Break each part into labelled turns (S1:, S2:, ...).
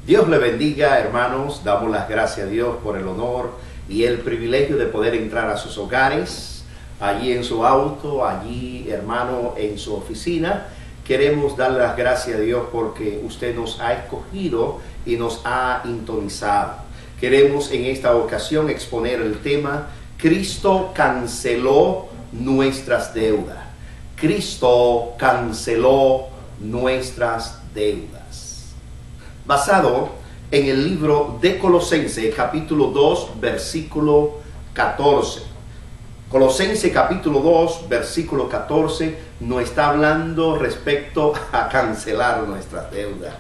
S1: Dios le bendiga, hermanos. Damos las gracias a Dios por el honor y el privilegio de poder entrar a sus hogares, allí en su auto, allí, hermano, en su oficina. Queremos darle las gracias a Dios porque usted nos ha escogido y nos ha sintonizado. Queremos en esta ocasión exponer el tema: Cristo canceló nuestras deudas. Cristo canceló nuestras deudas. Basado en el libro de Colosenses, capítulo 2, versículo 14. Colosenses capítulo 2, versículo 14, nos está hablando respecto a cancelar nuestras deudas.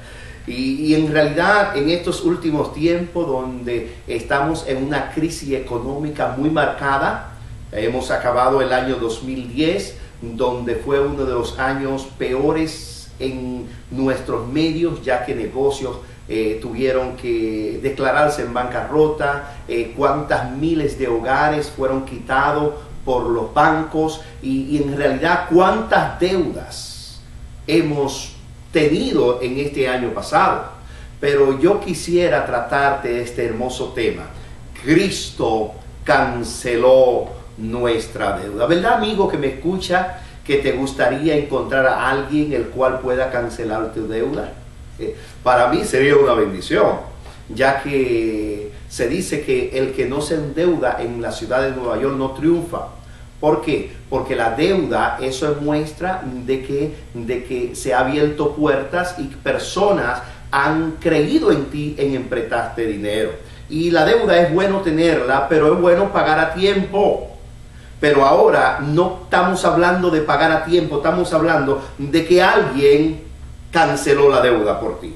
S1: Y en realidad, en estos últimos tiempos donde estamos en una crisis económica muy marcada, hemos acabado el año 2010, donde fue uno de los años peores en nuestros medios, ya que negocios tuvieron que declararse en bancarrota, cuántas miles de hogares fueron quitados por los bancos y en realidad cuántas deudas hemos tenido en este año pasado. Pero yo quisiera tratarte de este hermoso tema: Cristo canceló nuestra deuda. ¿Verdad, amigo que me escucha, que te gustaría encontrar a alguien el cual pueda cancelar tu deuda? Para mí sería una bendición, ya que se dice que el que no se endeuda en la ciudad de Nueva York no triunfa. ¿Por qué? Porque la deuda, eso es muestra de que se ha abierto puertas y personas han creído en ti en prestarte dinero. Y la deuda es bueno tenerla, pero es bueno pagar a tiempo. Pero ahora no estamos hablando de pagar a tiempo, estamos hablando de que alguien canceló la deuda por ti,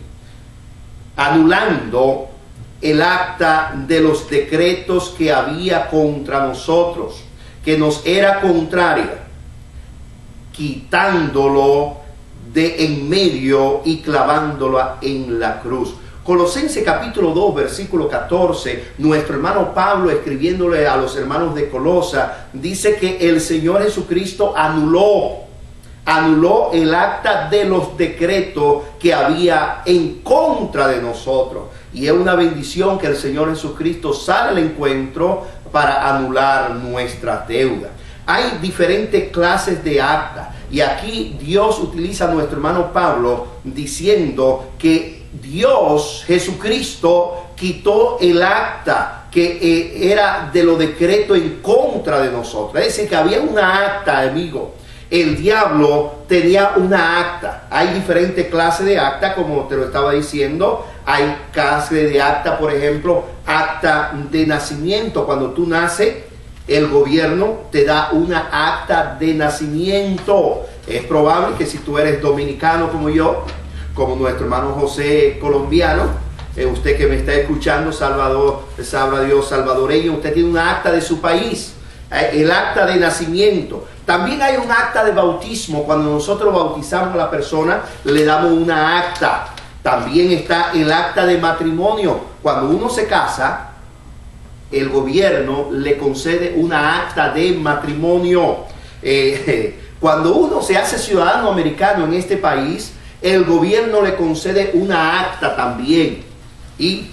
S1: anulando el acta de los decretos que había contra nosotros, que nos era contraria, quitándolo de en medio y clavándolo en la cruz. Colosenses capítulo 2, versículo 14, nuestro hermano Pablo, escribiéndole a los hermanos de Colosa, dice que el Señor Jesucristo anuló el acta de los decretos que había en contra de nosotros. Y es una bendición que el Señor Jesucristo sale al encuentro para anular nuestras deudas. Hay diferentes clases de acta, y aquí Dios utiliza a nuestro hermano Pablo diciendo que Dios, Jesucristo, quitó el acta que era de los decretos en contra de nosotros. Es decir, que había una acta, amigo. El diablo tenía una acta. Hay diferentes clases de acta, como te lo estaba diciendo. Hay clases de acta, por ejemplo, acta de nacimiento. Cuando tú naces, el gobierno te da una acta de nacimiento. Es probable que si tú eres dominicano como yo, como nuestro hermano José colombiano, usted que me está escuchando, Salvador, sabrá Dios, salvadoreño, usted tiene una acta de su país, el acta de nacimiento. También hay un acta de bautismo. Cuando nosotros bautizamos a la persona, le damos una acta. También está el acta de matrimonio. Cuando uno se casa, el gobierno le concede una acta de matrimonio. Cuando uno se hace ciudadano americano en este país, el gobierno le concede una acta también. Y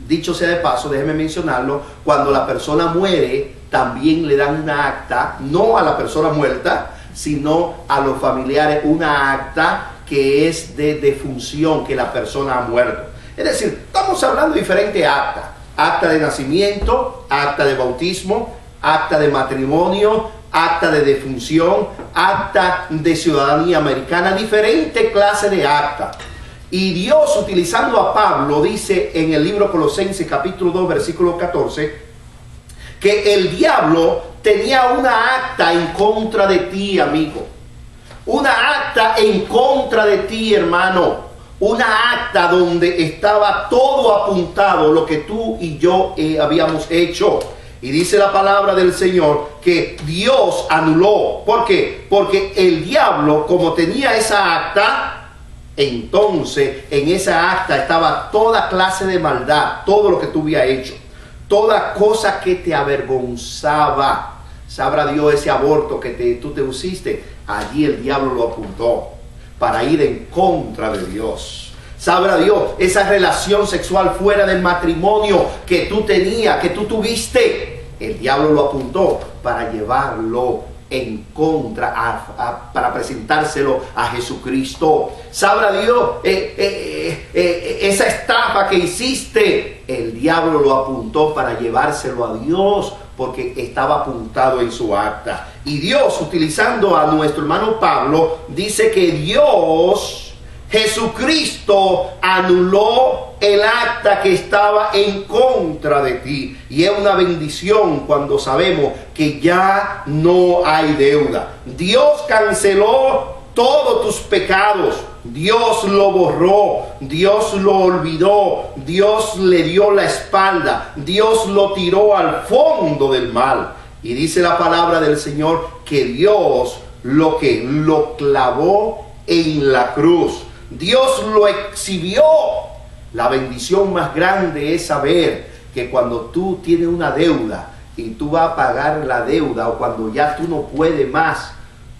S1: dicho sea de paso, déjeme mencionarlo, cuando la persona muere, también le dan una acta, no a la persona muerta, sino a los familiares, una acta que es de defunción, que la persona ha muerto. Es decir, estamos hablando de diferentes actas: acta de nacimiento, acta de bautismo, acta de matrimonio, acta de defunción, acta de ciudadanía americana, diferentes clases de actas. Y Dios, utilizando a Pablo, dice en el libro Colosenses capítulo 2, versículo 14, que el diablo tenía una acta en contra de ti, amigo. Una acta en contra de ti, hermano. Una acta donde estaba todo apuntado, lo que tú y yo habíamos hecho. Y dice la palabra del Señor que Dios anuló. ¿Por qué? Porque el diablo, como tenía esa acta, entonces en esa acta estaba toda clase de maldad, todo lo que tú habías hecho, toda cosa que te avergonzaba. Sabrá Dios, ese aborto que tú te hiciste, allí el diablo lo apuntó para ir en contra de Dios. Sabrá Dios, esa relación sexual fuera del matrimonio que tú tenías, que tú tuviste, el diablo lo apuntó para llevarlo en contra, para presentárselo a Jesucristo. Sabrá Dios, esa estafa que hiciste, el diablo lo apuntó para llevárselo a Dios, porque estaba apuntado en su acta. Y Dios, utilizando a nuestro hermano Pablo, dice que Dios, Jesucristo, anuló el acta que estaba en contra de ti. Y es una bendición cuando sabemos que ya no hay deuda. Dios canceló todos tus pecados. Dios lo borró, Dios lo olvidó, Dios le dio la espalda, Dios lo tiró al fondo del mal. Y dice la palabra del Señor que Dios lo clavó en la cruz. Dios lo exhibió. La bendición más grande es saber que cuando tú tienes una deuda y tú vas a pagar la deuda, o cuando ya tú no puedes más,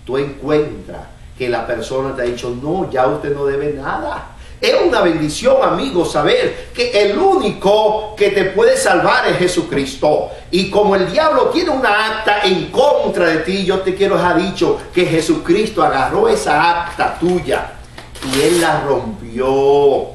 S1: tú encuentras que la persona te ha dicho, no, ya usted no debe nada. Es una bendición, amigo, saber que el único que te puede salvar es Jesucristo. Y como el diablo tiene una acta en contra de ti, yo te quiero dejar dicho que Jesucristo agarró esa acta tuya y Él la rompió.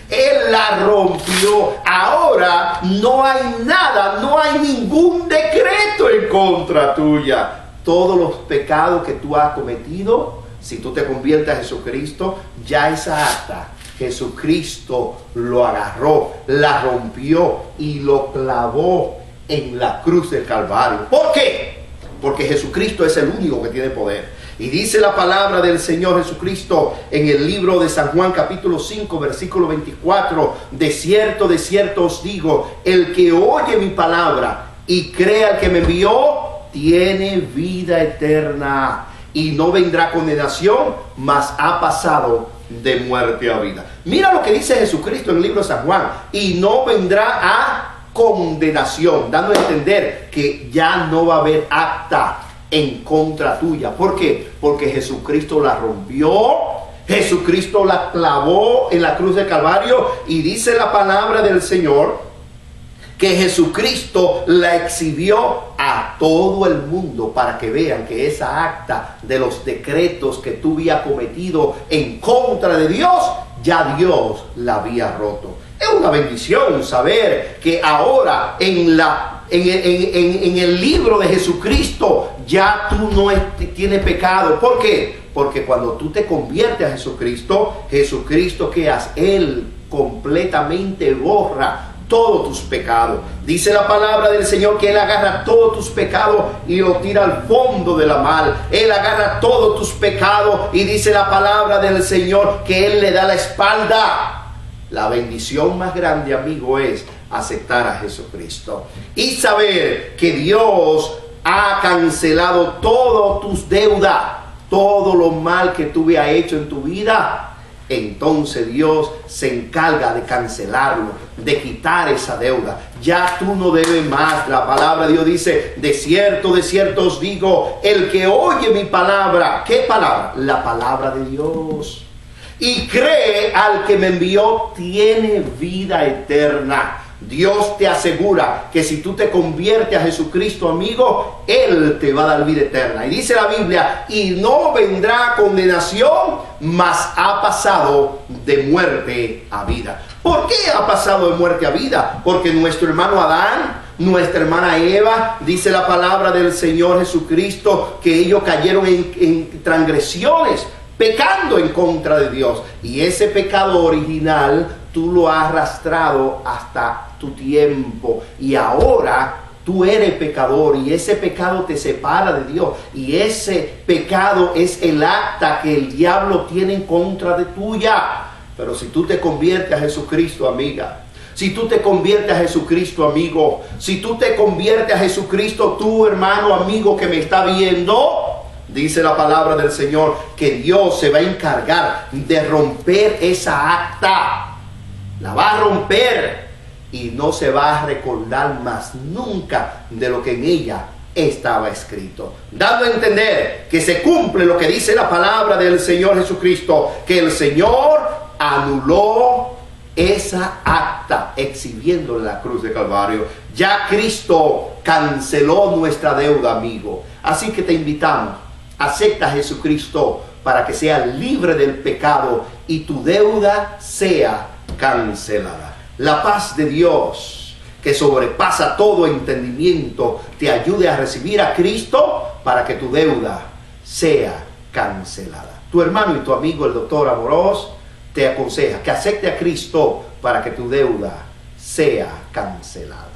S1: Él la rompió. Ahora no hay nada, no hay ningún decreto en contra tuya. Todos los pecados que tú has cometido, si tú te conviertes a Jesucristo, ya esa acta, Jesucristo lo agarró, la rompió y lo clavó en la cruz del Calvario. ¿Por qué? Porque Jesucristo es el único que tiene poder. Y dice la palabra del Señor Jesucristo en el libro de San Juan capítulo 5 versículo 24. De cierto os digo, el que oye mi palabra y crea al que me envió, tiene vida eterna y no vendrá condenación, mas ha pasado de muerte a vida. Mira lo que dice Jesucristo en el libro de San Juan: y no vendrá a condenación, dando a entender que ya no va a haber acta en contra tuya. ¿Por qué? Porque Jesucristo la rompió, Jesucristo la clavó en la cruz del Calvario, y dice la palabra del Señor que Jesucristo la exhibió a todo el mundo para que vean que esa acta de los decretos que tú habías cometido en contra de Dios, ya Dios la había roto. Es una bendición saber que ahora en el libro de Jesucristo ya tú no tienes pecado. ¿Por qué? Porque cuando tú te conviertes a Jesucristo, Jesucristo, ¿qué hace? Él completamente borra todos tus pecados. Dice la palabra del Señor que Él agarra todos tus pecados y lo tira al fondo de la mar. Él agarra todos tus pecados y dice la palabra del Señor que Él le da la espalda. La bendición más grande, amigo, es aceptar a Jesucristo y saber que Dios ha cancelado todas tus deudas, todo lo mal que tú habías hecho en tu vida. Entonces Dios se encarga de cancelarlo, de quitar esa deuda. Ya tú no debes más. La palabra de Dios dice, de cierto os digo, el que oye mi palabra. ¿Qué palabra? La palabra de Dios. Y cree al que me envió, tiene vida eterna. Dios te asegura que si tú te conviertes a Jesucristo, amigo, Él te va a dar vida eterna. Y dice la Biblia, y no vendrá condenación, mas ha pasado de muerte a vida. ¿Por qué ha pasado de muerte a vida? Porque nuestro hermano Adán, nuestra hermana Eva, dice la palabra del Señor Jesucristo, que ellos cayeron en transgresiones, pecando en contra de Dios. Y ese pecado original tú lo has arrastrado hasta tu tiempo, y ahora tú eres pecador, y ese pecado te separa de Dios, y ese pecado es el acta que el diablo tiene en contra de tuya. Pero si tú te conviertes a Jesucristo, amiga, si tú te conviertes a Jesucristo, amigo, si tú te conviertes a Jesucristo, tú, hermano, amigo que me está viendo, dice la palabra del Señor que Dios se va a encargar de romper esa acta. La va a romper y no se va a recordar más nunca de lo que en ella estaba escrito, dando a entender que se cumple lo que dice la palabra del Señor Jesucristo, que el Señor anuló esa acta exhibiendo en la cruz de Calvario. Ya Cristo canceló nuestra deuda, amigo. Así que te invitamos, acepta a Jesucristo para que sea libre del pecado y tu deuda sea cancelada. La paz de Dios, que sobrepasa todo entendimiento, te ayude a recibir a Cristo para que tu deuda sea cancelada. Tu hermano y tu amigo, el doctor Amorós, te aconseja que acepte a Cristo para que tu deuda sea cancelada.